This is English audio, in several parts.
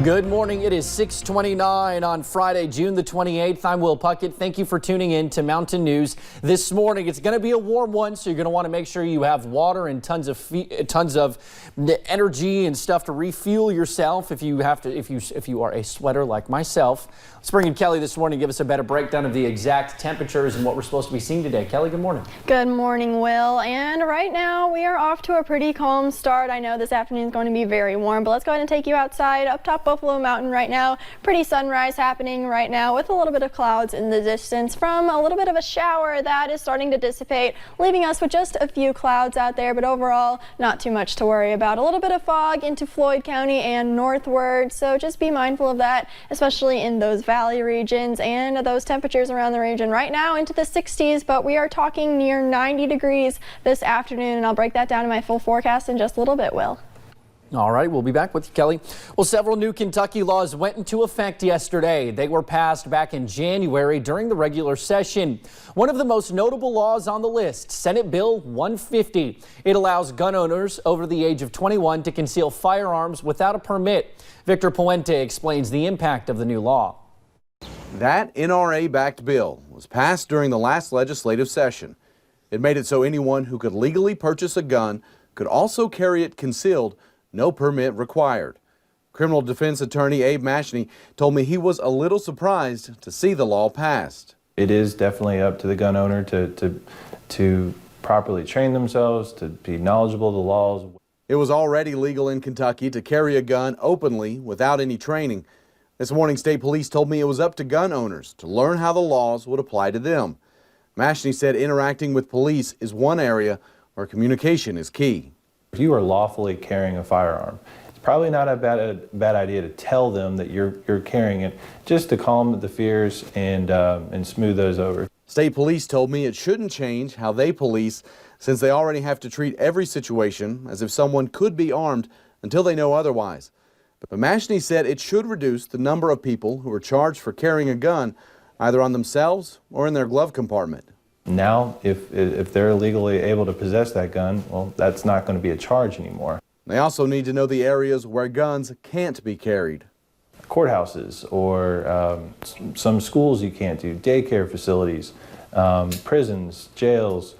Good morning. It is 6:29 on Friday, June the 28th. I'm Will Puckett. Thank you for tuning in to Mountain News this morning. It's going to be a warm one, so you're going to want to make sure you have water and tons of energy and stuff to refuel yourself if you are a sweater like myself. Let's bring in Kelly this morning to give us a better breakdown of the exact temperatures and what we're supposed to be seeing today. Kelly, good morning. Good morning, Will. And right now we are off to a pretty calm start. I know this afternoon is going to be very warm, but let's go ahead and take you outside up top Buffalo Mountain right now. Pretty sunrise happening right now with a little bit of clouds in the distance from a little bit of a shower that is starting to dissipate, leaving us with just a few clouds out there, but overall not too much to worry about. A little bit of fog into Floyd County and northward, so just be mindful of that, especially in those valley regions, and those temperatures around the region right now into the 60s, but we are talking near 90 degrees this afternoon, and I'll break that down in my full forecast in just a little bit, Will. All right, we'll be back with you, Kelly. Well, several new Kentucky laws went into effect yesterday. They were passed back in January during the regular session. One of the most notable laws on the list, Senate Bill 150. It allows gun owners over the age of 21 to conceal firearms without a permit. Victor Puente explains the impact of the new law. That NRA-backed bill was passed during the last legislative session. It made it so anyone who could legally purchase a gun could also carry it concealed, no permit required. Criminal defense attorney Abe Mashney told me he was a little surprised to see the law passed. It is definitely up to the gun owner to properly train themselves, to be knowledgeable of the laws. It was already legal in Kentucky to carry a gun openly without any training. This morning, state police told me it was up to gun owners to learn how the laws would apply to them. Mashney said interacting with police is one area where communication is key. If you are lawfully carrying a firearm, it's probably not a bad idea to tell them that you're carrying it, just to calm the fears and smooth those over. State police told me it shouldn't change how they police, since they already have to treat every situation as if someone could be armed until they know otherwise. But Mashney said it should reduce the number of people who are charged for carrying a gun, either on themselves or in their glove compartment. Now, if they're legally able to possess that gun, well, that's not going to be a charge anymore. They also need to know the areas where guns can't be carried. Courthouses or some schools you can't do, daycare facilities, prisons, jails.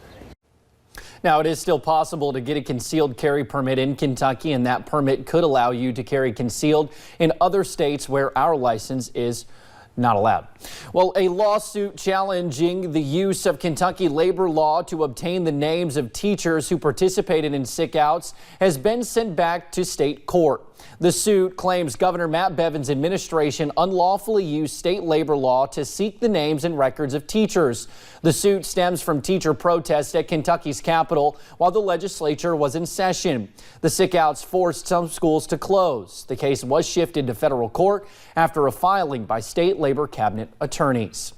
Now, it is still possible to get a concealed carry permit in Kentucky, and that permit could allow you to carry concealed in other states where our license is not allowed. Well, a lawsuit challenging the use of Kentucky labor law to obtain the names of teachers who participated in sick-outs has been sent back to state court. The suit claims Governor Matt Bevin's administration unlawfully used state labor law to seek the names and records of teachers. The suit stems from teacher protests at Kentucky's Capitol while the legislature was in session. The sick-outs forced some schools to close. The case was shifted to federal court after a filing by state labor cabinet attorneys.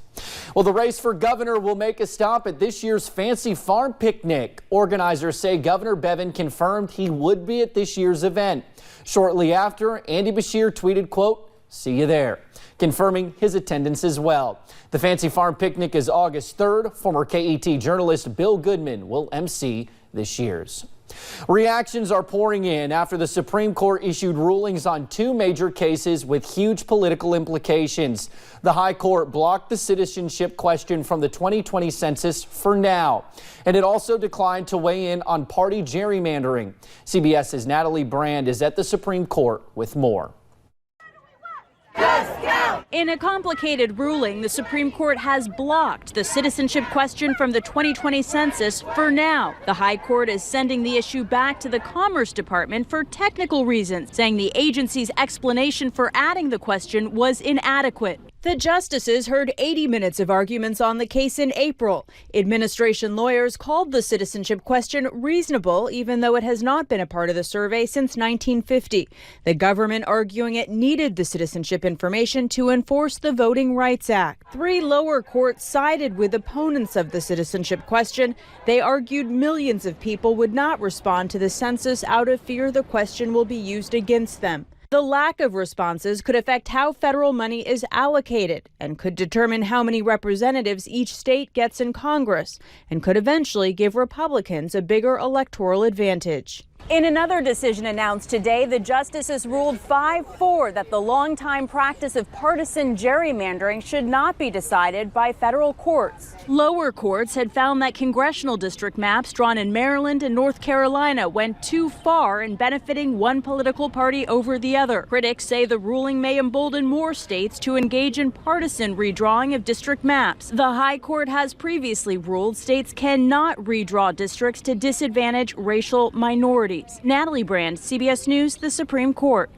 Well, the race for governor will make a stop at this year's Fancy Farm Picnic. Organizers say Governor Bevin confirmed he would be at this year's event. Shortly after, Andy Beshear tweeted, quote, "See you there," confirming his attendance as well. The Fancy Farm Picnic is August 3rd. Former KET journalist Bill Goodman will MC this year's. Reactions are pouring in after the Supreme Court issued rulings on two major cases with huge political implications. The High Court blocked the citizenship question from the 2020 census for now, and it also declined to weigh in on party gerrymandering. CBS's Natalie Brand is at the Supreme Court with more. In a complicated ruling, the Supreme Court has blocked the citizenship question from the 2020 census for now. The High Court is sending the issue back to the Commerce Department for technical reasons, saying the agency's explanation for adding the question was inadequate. The justices heard 80 minutes of arguments on the case in April. Administration lawyers called the citizenship question reasonable, even though it has not been a part of the survey since 1950. The government arguing it needed the citizenship information to enforce the Voting Rights Act. Three lower courts sided with opponents of the citizenship question. They argued millions of people would not respond to the census out of fear the question will be used against them. The lack of responses could affect how federal money is allocated and could determine how many representatives each state gets in Congress and could eventually give Republicans a bigger electoral advantage. In another decision announced today, the justices ruled 5-4 that the longtime practice of partisan gerrymandering should not be decided by federal courts. Lower courts had found that congressional district maps drawn in Maryland and North Carolina went too far in benefiting one political party over the other. Critics say the ruling may embolden more states to engage in partisan redrawing of district maps. The High Court has previously ruled states cannot redraw districts to disadvantage racial minorities. Natalie Brand, CBS News, the Supreme Court.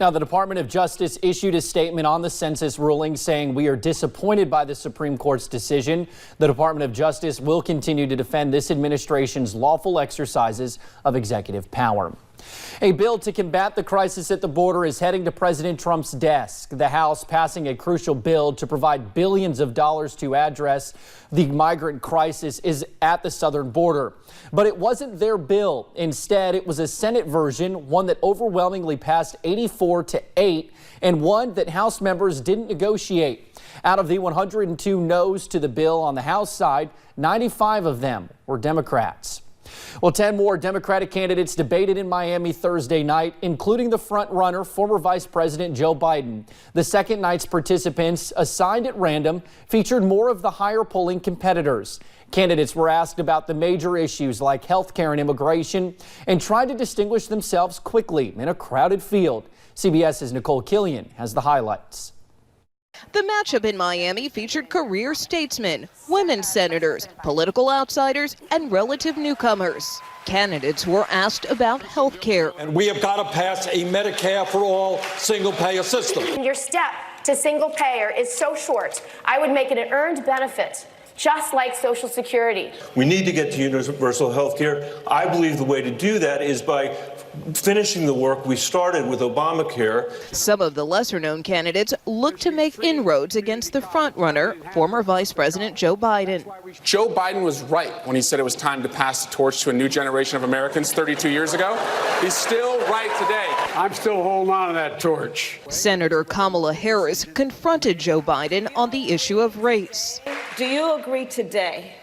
Now, the Department of Justice issued a statement on the census ruling saying we are disappointed by the Supreme Court's decision. The Department of Justice will continue to defend this administration's lawful exercises of executive power. A bill to combat the crisis at the border is heading to President Trump's desk. The House passing a crucial bill to provide billions of dollars to address the migrant crisis is at the southern border. But it wasn't their bill. Instead, it was a Senate version, one that overwhelmingly passed 84-8, and one that House members didn't negotiate. Out of the 102 noes to the bill on the House side, 95 of them were Democrats. Well, 10 more Democratic candidates debated in Miami Thursday night, including the front runner, former Vice President Joe Biden. The second night's participants, assigned at random, featured more of the higher polling competitors. Candidates were asked about the major issues like health care and immigration and tried to distinguish themselves quickly in a crowded field. CBS's Nicole Killian has the highlights. The matchup in Miami featured career statesmen, women senators, political outsiders, and relative newcomers. Candidates were asked about health care. And we have got to pass a Medicare for all single-payer system. Your step to single payer is so short. I would make it an earned benefit, just like Social Security. We need to get to universal health care. I believe the way to do that is by finishing the work we started with Obamacare. Some of the lesser-known candidates look to make inroads against the frontrunner, former Vice President Joe Biden. Joe Biden was right when he said it was time to pass the torch to a new generation of Americans 32 years ago. He's still right today. I'm still holding on to that torch. Senator Kamala Harris confronted Joe Biden on the issue of race. Do you agree today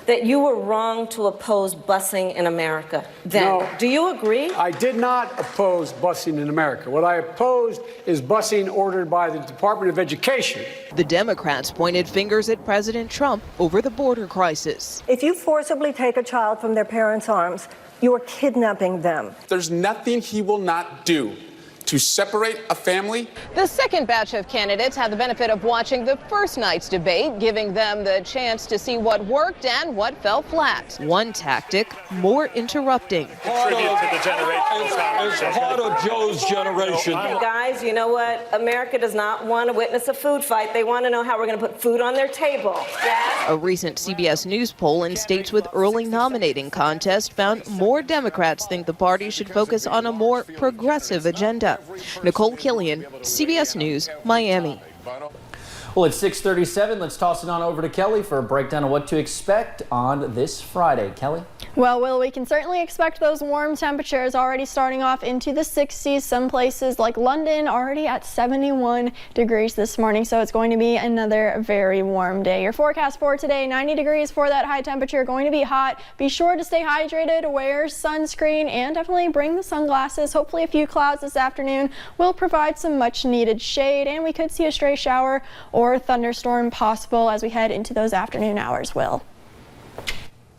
that you were wrong to oppose busing in America then? No. Do you agree? I did not oppose busing in America. What I opposed is busing ordered by the Department of Education. The Democrats pointed fingers at President Trump over the border crisis. If you forcibly take a child from their parents' arms, you are kidnapping them. There's nothing he will not do to separate a family. The second batch of candidates had the benefit of watching the first night's debate, giving them the chance to see what worked and what fell flat. One tactic, more interrupting. Part of Joe's generation. Guys, you know what? America does not want to witness a food fight. They want to know how we're going to put food on their table. Yes? A recent CBS News poll in states with early nominating contests found more Democrats think the party should focus on a more progressive agenda. Nicole Killian, CBS News, Miami. Well, it's 6:37. Let's toss it on over to Kelly for a breakdown of what to expect on this Friday. Kelly? Well, Will, we can certainly expect those warm temperatures already starting off into the 60s. Some places like London already at 71 degrees this morning, so it's going to be another very warm day. Your forecast for today, 90 degrees for that high temperature, going to be hot. Be sure to stay hydrated, wear sunscreen, and definitely bring the sunglasses. Hopefully a few clouds this afternoon will provide some much needed shade, and we could see a stray shower or thunderstorm possible as we head into those afternoon hours, Will.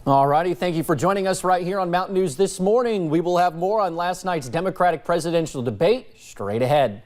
All righty, thank you for joining us right here on Mountain News this morning. We will have more on last night's Democratic presidential debate straight ahead.